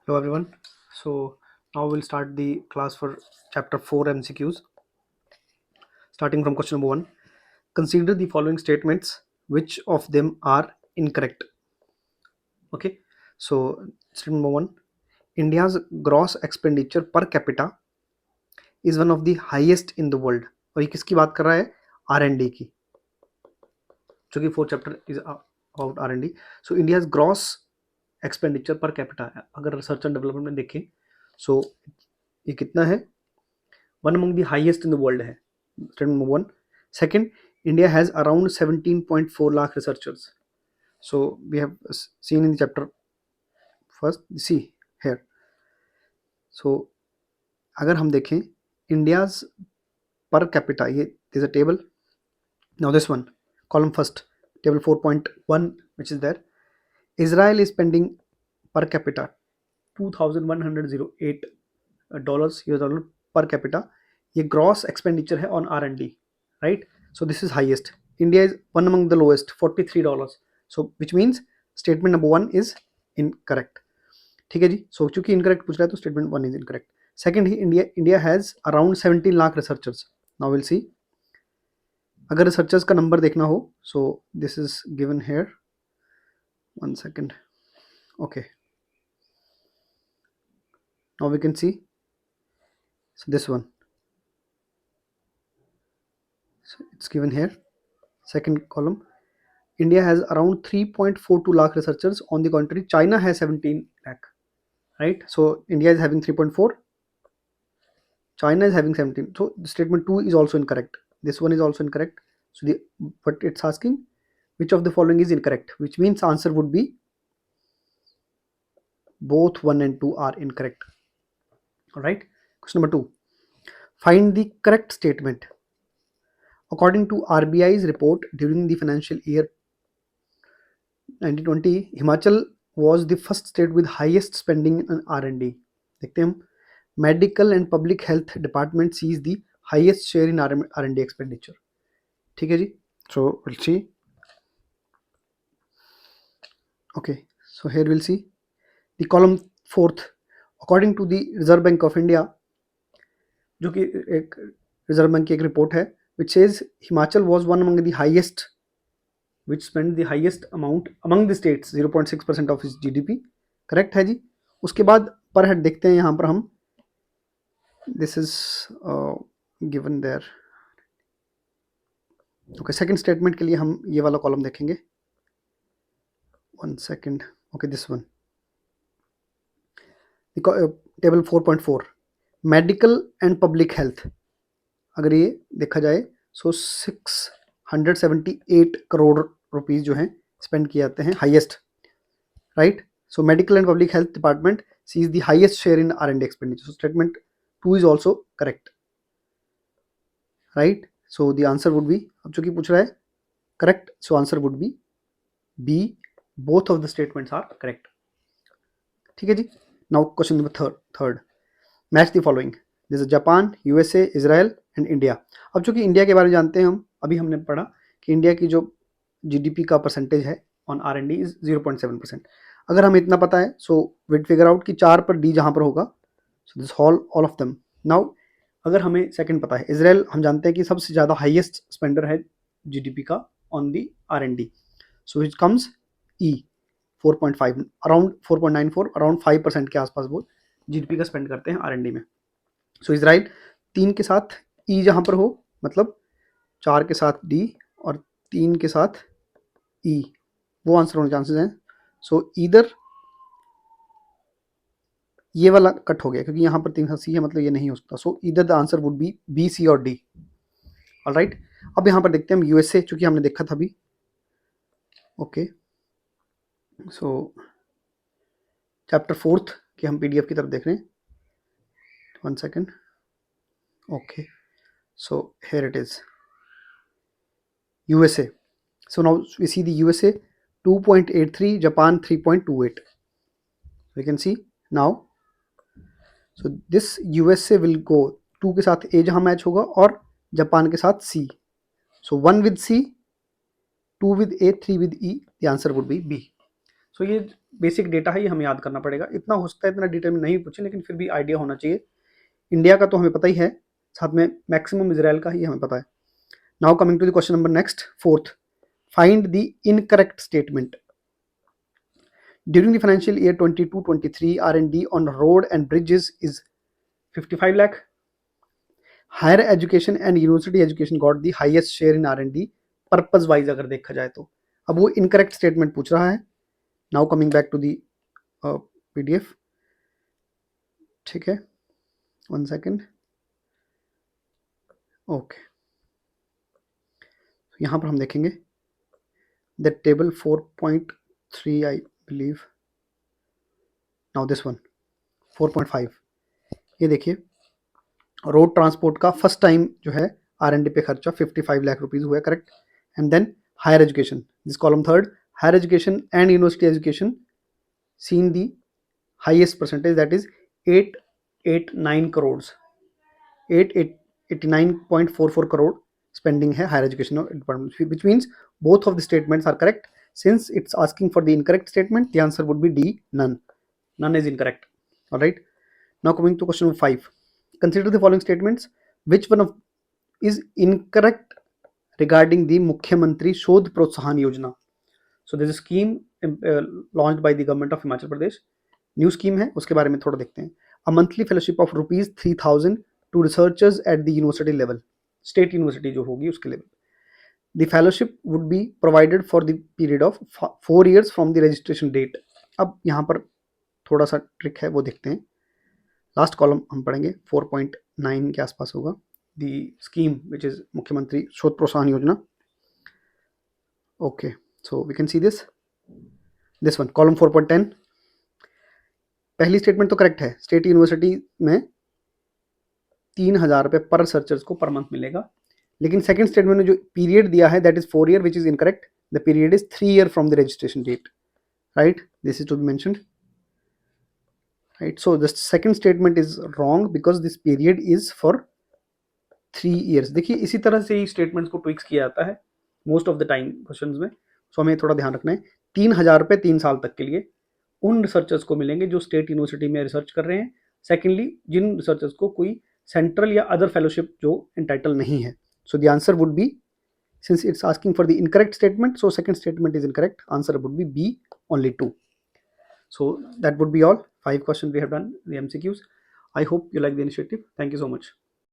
Hello everyone. So now we'll start the class for chapter 4 MCQs. Starting from question number 1. Consider the following statements. Which of them are incorrect? Okay. So statement number 1. India's gross expenditure per capita is one of the highest in the world. और ये किसकी बात कर रहा है? R&D की, जो कि 4 chapter is about R&D. So India's gross expenditure per capita है, अगर रिसर्च एंड डेवलपमेंट में देखें सो ये कितना है? One among the highest in the world है. Statement number 1. Second, India has around 17.4 lakh researchers. So we have seen in the chapter first. See here. So अगर हम देखें India's per capita, ये there's a table. Now this one, column first, table 4.1, which is there. Israel is spending per capita $2,108 US dollar per capita. ये gross expenditure है on R&D, right? So this is highest. India is one among the lowest, $43. So which means statement number 1 is incorrect. ठीक है जी. So चूंकि incorrect पूछ रहा है तो statement 1 is incorrect. Second, he India has around 17 lakh researchers. Now we'll see. अगर researchers का number देखना हो, so this is given here. One second. Okay. Now we can see. So this one. So it's given here. Second column. India has around 3.42 lakh researchers. On the contrary, China has 17 lakh. Right? So India is having 3.4. China is having 17. So the statement 2 is also incorrect. This one is also incorrect. So but it's asking which of the following is incorrect, which means answer would be both 1 and 2 are incorrect. All right. Question number 2. Find the correct statement. According to RBI's report during the financial year 1920, Himachal was the first state with highest spending on R&D. देखते हैं हम. Medical and Public Health Department sees the highest share in R&D expenditure. ठीक है जी. So we'll see. Okay. So here we'll see the column 4th. According to the Reserve Bank of India, जो कि एक reserve bank की एक report है, which says Himachal was one among the highest, which spent the highest amount among the states, 0.6% of its GDP. Correct है जी. उसके बाद पर हेड देखते हैं यहाँ पर हम. This is given there. Okay. Second statement के लिए हम ये वाला कॉलम देखेंगे. One second. Okay. This one, table 4.4, medical and public health. अगर ये देखा जाए सो 678 करोड़ रुपीस जो हैं स्पेंड किए जाते हैं, highest. Right. So medical and public health department sees the highest share in R&D expenditure. So statement 2 is also correct. Right. So the answer would be, अब चूंकि पूछ रहा है correct, so answer would be B. Both of the statements are correct. ठीक है जी. Now question number third. Match the following. This is Japan, USA, Israel and India. अब चूंकि India के बारे में जानते हैं हम, अभी हमने पढ़ा कि इंडिया की जो GDP का परसेंटेज है ऑन R&D इज 0.7%. अगर हमें इतना पता है सो विड फिगर आउट कि 4 पर D जहाँ पर होगा, so this all of them. Now अगर हमें सेकंड पता है, इजराइल हम जानते हैं कि सबसे ज़्यादा हाईएस्ट स्पेंडर है GDP का on the R&D. So it comes E 4.5, around 4.94, around 5% के आसपास वो GDP का स्पेंड करते हैं R&D में. सो इजराइल 3 के साथ E जहाँ पर हो, मतलब 4 के साथ D और 3 के साथ E, वो आंसर होने चांसेस हैं. सो इधर ये वाला कट हो गया क्योंकि यहाँ पर 3 का C है, मतलब ये नहीं हो सकता. सो इधर the answer would be B, C और D. ऑलराइट. अब यहाँ पर देखते हैं हम USA, चूंकि हमने देखा था अभी. ओके. सो चैप्टर 4th के हम PDF की तरफ देख रहे हैं. One second. Okay. So here it is USA. So now we see the USA 2.83, Japan 3.28. We can see now. So this USA will go 2 के साथ A जहाँ मैच होगा और जापान के साथ C. So 1 with C, 2 with A, 3 with E. The answer would be B. So ये basic data है, ये हमें याद करना पड़ेगा। इतना हो सकता है इतना डिटेल में नहीं पूछे, लेकिन फिर भी आइडिया होना चाहिए। इंडिया का तो हमें पता ही है, साथ में मैक्सिमम इजराइल का ही हमें पता है। Now coming to the question number next, fourth, find the incorrect statement. During the financial year 22-23, R&D on road and bridges is 55 lakh. Higher education and university education got the highest share in R&D purpose wise अगर देखा जाए तो। अब वो incorrect statement पूछ रहा है। Now coming back to the PDF, ठीक है, 1 सेकेंड, ओके। यहाँ पर हम देखेंगे the table 4.3 I believe, now this one 4.5। ये देखिए, रोड ट्रांसपोर्ट का फर्स्ट टाइम जो है R&D पे खर्चा 55 लाख रुपीज हुआ, correct. And then higher education, this column third, higher education and university education seen the highest percentage, that is 889 crore, 889.44 crore spending है higher education department, which means both of the statements are correct. Since it's asking for the incorrect statement, the answer would be D, none. None is incorrect. All right. Now coming to question 5. Consider the following statements. Which one of is incorrect regarding the Mukhyamantri Shodh Protsahan Yojana? So there's a scheme launched by the government of Himachal Pradesh. New scheme है, उसके बारे में थोड़ा देखते हैं। A monthly fellowship of rupees 3,000 to researchers at the university level. State university जो होगी उसके level. The fellowship would be provided for the period of 4 years from the registration date. अब यहाँ पर थोड़ा सा ट्रिक है, वो देखते हैं। लास्ट कॉलम हम पढ़ेंगे, 4.9 के आसपास होगा। The scheme which is मुख्यमंत्री शोध प्रोत्साहन योजना। Okay, so we can see this one, column 4.10। पहली स्टेटमेंट तो करेक्ट है, स्टेट यूनिवर्सिटी में 3,000 रुपये पर रिसर्चर्स को पर मंथ मिलेगा। लेकिन सेकंड स्टेटमेंट में जो पीरियड दिया है that is 4 year, which is incorrect. The period is 3 year from the registration date, right, this is to be mentioned, right. So the second statement is wrong because this period is for 3 years. देखिए इसी तरह से ही statements को twigs किया जाता है most of the time questions में, सो हमें थोड़ा ध्यान रखना है। 3,000 रुपये 3 साल तक के लिए उन रिसर्चर्स को मिलेंगे जो स्टेट यूनिवर्सिटी में रिसर्च कर रहे हैं। सेकेंडली, जिन रिसर्चर्स को कोई सेंट्रल या अदर फेलोशिप जो एंटाइटल नहीं है। So the answer would be, since it's asking for the incorrect statement, so second statement is incorrect. Answer would be B, only 2. So that would be all. 5 questions we have done, the MCQs. I hope you like the initiative. Thank you so much.